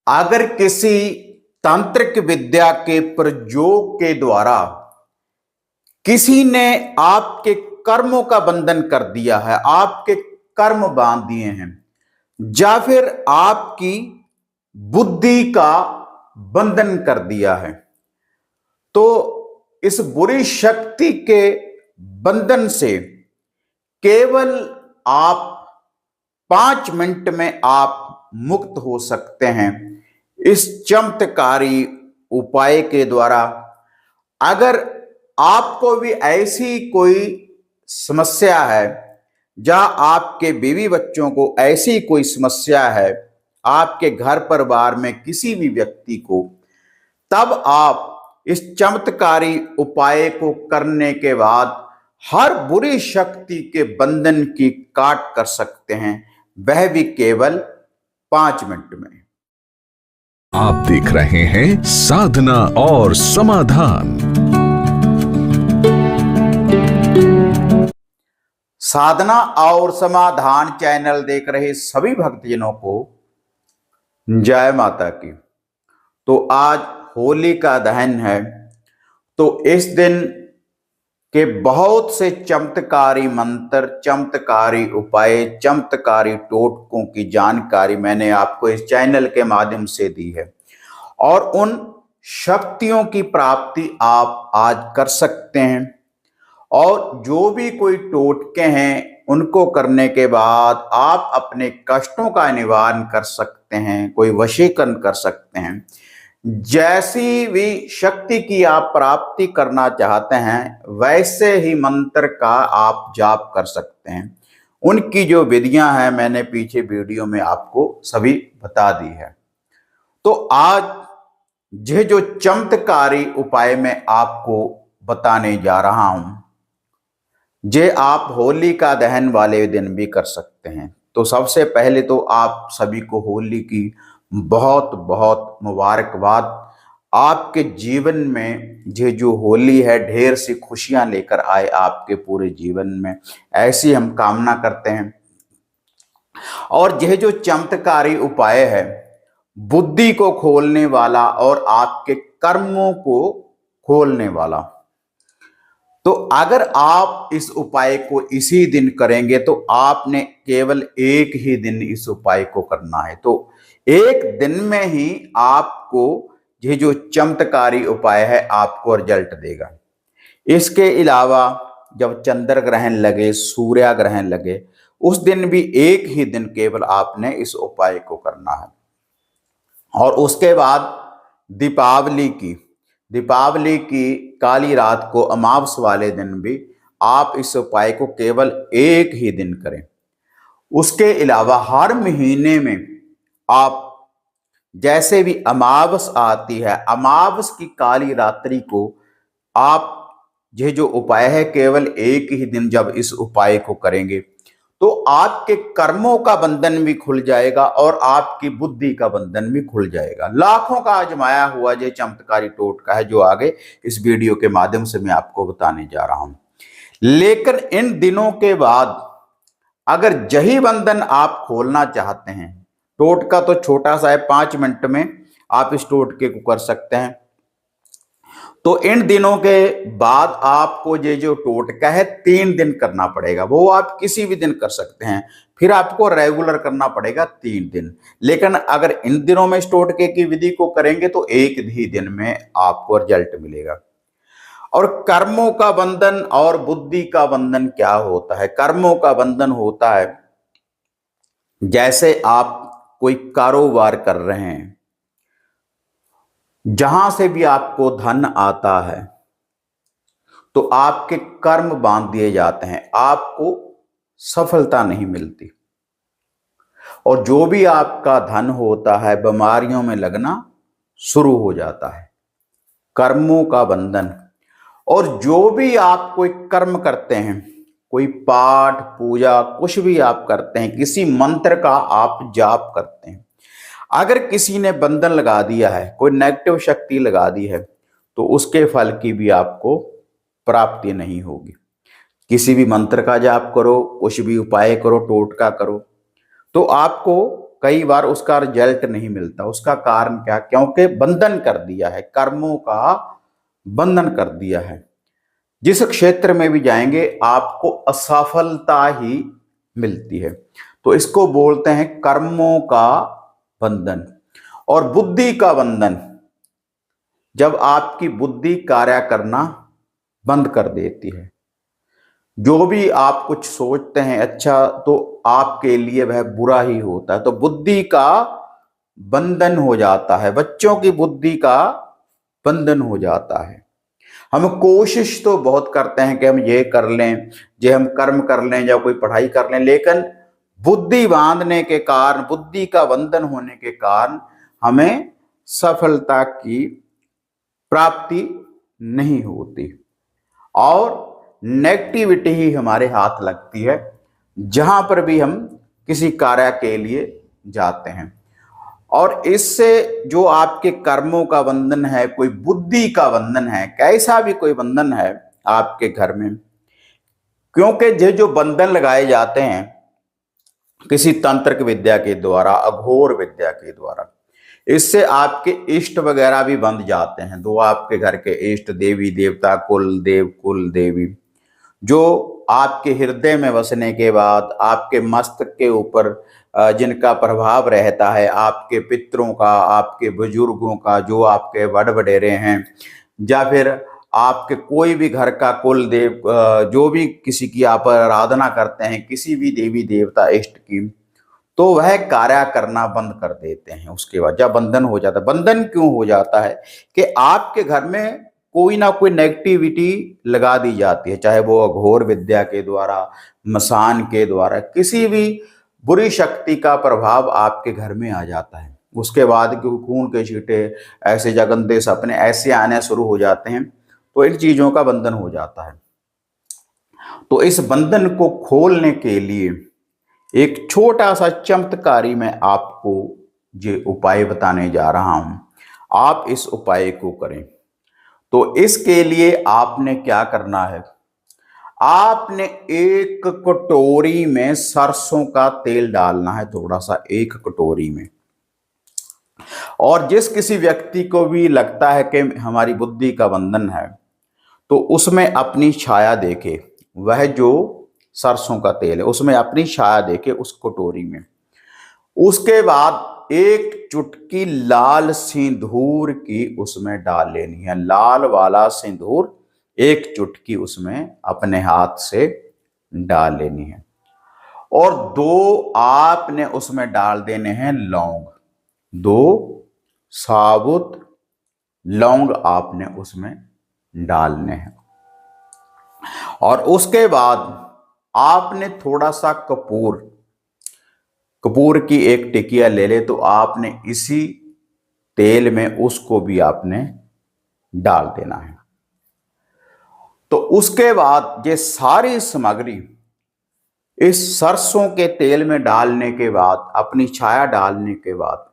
अगर किसी तांत्रिक विद्या के प्रयोग के द्वारा किसी ने आपके कर्मों का बंधन कर दिया है, आपके कर्म बांध दिए हैं, या फिर आपकी बुद्धि का बंधन कर दिया है, तो इस बुरी शक्ति के बंधन से केवल आप 5 मिनट में आप मुक्त हो सकते हैं इस चमत्कारी उपाय के द्वारा। अगर आपको भी ऐसी कोई समस्या है, या आपके बीवी बच्चों को ऐसी कोई समस्या है, आपके घर परिवार में किसी भी व्यक्ति को, तब आप इस चमत्कारी उपाय को करने के बाद हर बुरी शक्ति के बंधन की काट कर सकते हैं, वह भी केवल 5 मिनट में। आप देख रहे हैं साधना और समाधान। साधना और समाधान चैनल देख रहे सभी भक्तजनों को जय माता की। तो आज होली का दहन है, तो इस दिन के बहुत से चमत्कारी मंत्र, चमत्कारी उपाय, चमत्कारी टोटकों की जानकारी मैंने आपको इस चैनल के माध्यम से दी है, और उन शक्तियों की प्राप्ति आप आज कर सकते हैं। और जो भी कोई टोटके हैं, उनको करने के बाद आप अपने कष्टों का निवारण कर सकते हैं, कोई वशीकरण कर सकते हैं। जैसी भी शक्ति की आप प्राप्ति करना चाहते हैं, वैसे ही मंत्र का आप जाप कर सकते हैं। उनकी जो विधियां हैं, मैंने पीछे वीडियो में आपको सभी बता दी है। तो आज यह जो चमत्कारी उपाय मैं आपको बताने जा रहा हूं, जे आप होली का दहन वाले दिन भी कर सकते हैं। तो सबसे पहले तो आप सभी को होली की बहुत बहुत मुबारकबाद। आपके जीवन में ये जो होली है, ढेर सी खुशियां लेकर आए आपके पूरे जीवन में, ऐसी हम कामना करते हैं। और यह जो चमत्कारी उपाय है, बुद्धि को खोलने वाला और आपके कर्मों को खोलने वाला। तो अगर आप इस उपाय को इसी दिन करेंगे, तो आपने केवल एक ही दिन इस उपाय को करना है। तो एक दिन में ही आपको ये जो चमत्कारी उपाय है आपको रिजल्ट देगा। इसके अलावा जब चंद्र ग्रहण लगे, सूर्य ग्रहण लगे, उस दिन भी एक ही दिन केवल आपने इस उपाय को करना है। और उसके बाद दीपावली की काली रात को, अमावस वाले दिन भी आप इस उपाय को केवल एक ही दिन करें। उसके अलावा हर महीने में आप जैसे भी अमावस आती है, अमावस की काली रात्रि को आप ये जो उपाय है, केवल एक ही दिन जब इस उपाय को करेंगे, तो आपके कर्मों का बंधन भी खुल जाएगा और आपकी बुद्धि का बंधन भी खुल जाएगा। लाखों का आजमाया हुआ ये चमत्कारी टोटका है, जो आगे इस वीडियो के माध्यम से मैं आपको बताने जा रहा हूं। लेकिन इन दिनों के बाद अगर यही बंधन आप खोलना चाहते हैं, टोटका तो छोटा सा है, 5 मिनट में आप इस टोटके को कर सकते हैं। तो इन दिनों के बाद आपको ये जो टोटका है 3 दिन करना पड़ेगा। वो आप किसी भी दिन कर सकते हैं, फिर आपको रेगुलर करना पड़ेगा 3 दिन। लेकिन अगर इन दिनों में इस टोटके की विधि को करेंगे तो एक ही दिन में आपको रिजल्ट मिलेगा। और कर्मों का बंधन और बुद्धि का बंधन क्या होता है? कर्मों का बंधन होता है, जैसे आप कोई कारोबार कर रहे हैं, जहां से भी आपको धन आता है, तो आपके कर्म बांध दिए जाते हैं, आपको सफलता नहीं मिलती। और जो भी आपका धन होता है, बीमारियों में लगना शुरू हो जाता है। कर्मों का बंधन। और जो भी आप कोई कर्म करते हैं, कोई पाठ पूजा कुछ भी आप करते हैं, किसी मंत्र का आप जाप करते हैं, अगर किसी ने बंधन लगा दिया है, कोई नेगेटिव शक्ति लगा दी है, तो उसके फल की भी आपको प्राप्ति नहीं होगी। किसी भी मंत्र का जाप करो, कुछ भी उपाय करो, टोटका करो, तो आपको कई बार उसका रिजल्ट नहीं मिलता। उसका कारण क्या? क्योंकि बंधन कर दिया है, कर्मों का बंधन कर दिया है। जिस क्षेत्र में भी जाएंगे आपको असफलता ही मिलती है। तो इसको बोलते हैं कर्मों का बंधन। और बुद्धि का बंधन, जब आपकी बुद्धि कार्य करना बंद कर देती है, जो भी आप कुछ सोचते हैं अच्छा तो आपके लिए वह बुरा ही होता है, तो बुद्धि का बंधन हो जाता है। बच्चों की बुद्धि का बंधन हो जाता है। हम कोशिश तो बहुत करते हैं कि हम ये कर लें, ये हम कर्म कर लें या कोई पढ़ाई कर लें, लेकिन बुद्धि बांधने के कारण, बुद्धि का बंधन होने के कारण हमें सफलता की प्राप्ति नहीं होती और नेगेटिविटी ही हमारे हाथ लगती है जहां पर भी हम किसी कार्य के लिए जाते हैं। और इससे जो आपके कर्मों का बंधन है, कोई बुद्धि का बंधन है, कैसा भी कोई बंधन है आपके घर में, क्योंकि ये जो बंधन लगाए जाते हैं किसी तंत्रिक विद्या के द्वारा, अघोर विद्या के द्वारा, इससे आपके इष्ट वगैरह भी बंध जाते हैं। दो आपके घर के इष्ट, देवी देवता, कुल देव कुल देवी, जो आपके हृदय में बसने के बाद आपके मस्तक के ऊपर जिनका प्रभाव रहता है, आपके पितरों का, आपके बुजुर्गों का, जो आपके बड़ वडेरे हैं, या फिर आपके कोई भी घर का कुल देव, जो भी किसी की आप आराधना करते हैं, किसी भी देवी देवता इष्ट की, तो वह कार्य करना बंद कर देते हैं। उसके बाद जब बंधन हो जाता है, बंधन क्यों हो जाता है कि आपके घर में कोई ना कोई नेगेटिविटी लगा दी जाती है, चाहे वो अघोर विद्या के द्वारा, मसान के द्वारा, किसी भी बुरी शक्ति का प्रभाव आपके घर में आ जाता है। उसके बाद खून के छींटे, ऐसे जगंदे सपने ऐसे आने शुरू हो जाते हैं, तो इन चीजों का बंधन हो जाता है। तो इस बंधन को खोलने के लिए एक छोटा सा चमत्कारी मैं आपको ये उपाय बताने जा रहा हूं। आप इस उपाय को करें। तो इसके लिए आपने क्या करना है, आपने एक कटोरी में सरसों का तेल डालना है, थोड़ा सा, एक कटोरी में। और जिस किसी व्यक्ति को भी लगता है कि हमारी बुद्धि का बंधन है, तो उसमें अपनी छाया देखे, वह जो सरसों का तेल है उसमें अपनी छाया देखे उस कटोरी में। उसके बाद एक चुटकी लाल सिंदूर की उसमें डाल लेनी है, लाल वाला सिंदूर एक चुटकी उसमें अपने हाथ से डाल लेनी है। और दो आपने उसमें डाल देने हैं लौंग, दो साबुत लौंग आपने उसमें डालने हैं। और उसके बाद आपने थोड़ा सा कपूर की एक टिकिया ले ले, तो आपने इसी तेल में उसको भी आपने डाल देना है। तो उसके बाद ये सारी सामग्री इस सरसों के तेल में डालने के बाद, अपनी छाया डालने के बाद,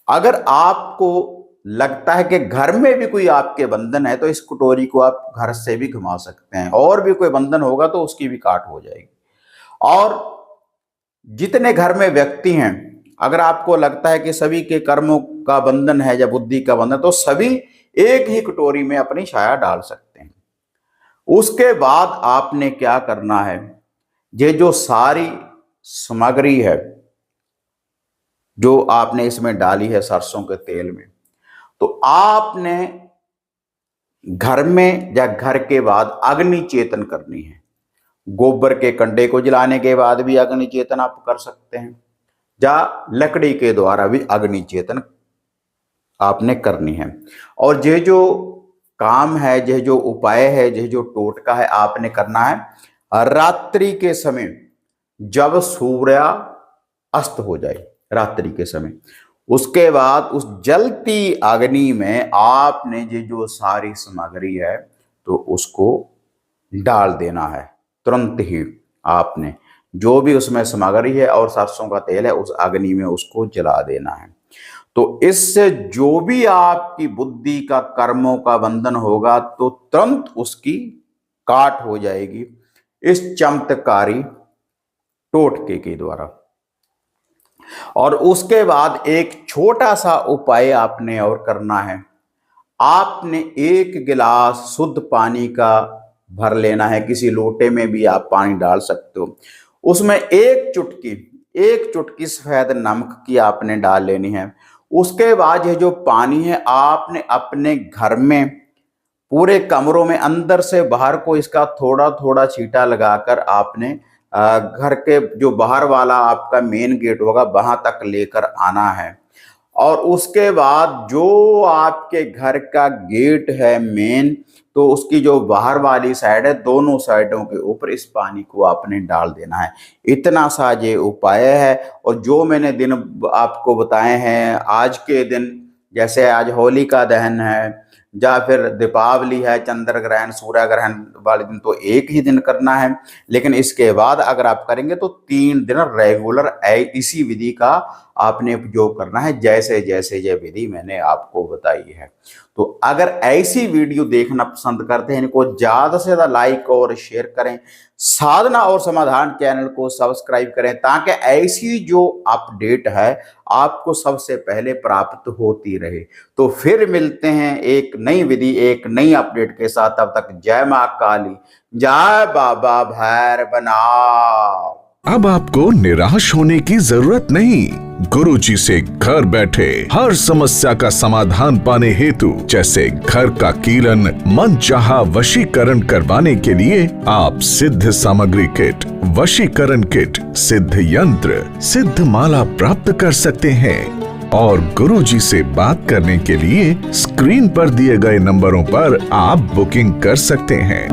अगर आपको लगता है कि घर में भी कोई आपके बंधन है, तो इस कटोरी को आप घर से भी घुमा सकते हैं, और भी कोई बंधन होगा तो उसकी भी काट हो जाएगी। और जितने घर में व्यक्ति हैं, अगर आपको लगता है कि सभी के कर्मों का बंधन है या बुद्धि का बंधन, तो सभी एक ही कटोरी में अपनी छाया डाल सकते हैं। उसके बाद आपने क्या करना है, ये जो सारी सामग्री है जो आपने इसमें डाली है सरसों के तेल में, तो आपने घर में या घर के बाद अग्नि चेतन करनी है। गोबर के कंडे को जलाने के बाद भी अग्नि चेतन आप कर सकते हैं, या लकड़ी के द्वारा भी अग्नि चेतन आपने करनी है। और ये जो काम है, ये जो उपाय है, ये जो टोटका है, आपने करना है रात्रि के समय, जब सूर्य अस्त हो जाए, रात्रि के समय। उसके बाद उस जलती अग्नि में आपने ये जो सारी सामग्री है तो उसको डाल देना है। तुरंत ही आपने जो भी उसमें सामग्री है और सरसों का तेल है, उस अग्नि में उसको जला देना है। तो इससे जो भी आपकी बुद्धि का, कर्मों का बंधन होगा, तो तुरंत उसकी काट हो जाएगी इस चमत्कारी टोटके के द्वारा। और उसके बाद एक छोटा सा उपाय आपने और करना है। आपने 1 गिलास शुद्ध पानी का भर लेना है, किसी लोटे में भी आप पानी डाल सकते हो। उसमें एक चुटकी सफेद नमक की आपने डाल लेनी है। उसके बाद ये जो पानी है आपने अपने घर में पूरे कमरों में अंदर से बाहर को इसका थोड़ा थोड़ा छींटा लगाकर आपने घर के जो बाहर वाला आपका मेन गेट होगा वहां तक लेकर आना है। और उसके बाद जो आपके घर का गेट है मेन, तो उसकी जो बाहर वाली साइड है दोनों साइडों के ऊपर इस पानी को आपने डाल देना है। इतना सा ये उपाय है। और जो मैंने दिन आपको बताए हैं, आज के दिन जैसे आज होलिका दहन है या फिर दीपावली है, चंद्र ग्रहण सूर्य ग्रहण वाले दिन तो एक ही दिन करना है, लेकिन इसके बाद अगर आप करेंगे तो 3 दिन रेगुलर इसी विधि का आपने उपयोग करना है, जैसे जैसे ये विधि मैंने आपको बताई है। तो अगर ऐसी वीडियो देखना पसंद करते हैं, इनको ज्यादा से ज्यादा लाइक और शेयर करें, साधना और समाधान चैनल को सब्सक्राइब करें, ताकि ऐसी जो अपडेट है आपको सबसे पहले प्राप्त होती रहे। तो फिर मिलते हैं एक नई विधि, एक नई अपडेट के साथ। तब तक जय मां काली, जय बाबा भैरवनाथ। अब आपको निराश होने की जरूरत नहीं। गुरुजी से घर बैठे हर समस्या का समाधान पाने हेतु, जैसे घर का कीलन, मनचाहा वशीकरण करवाने के लिए आप सिद्ध सामग्री किट, वशीकरण किट, सिद्ध यंत्र, सिद्ध माला प्राप्त कर सकते हैं। और गुरुजी से बात करने के लिए स्क्रीन पर दिए गए नंबरों पर आप बुकिंग कर सकते हैं।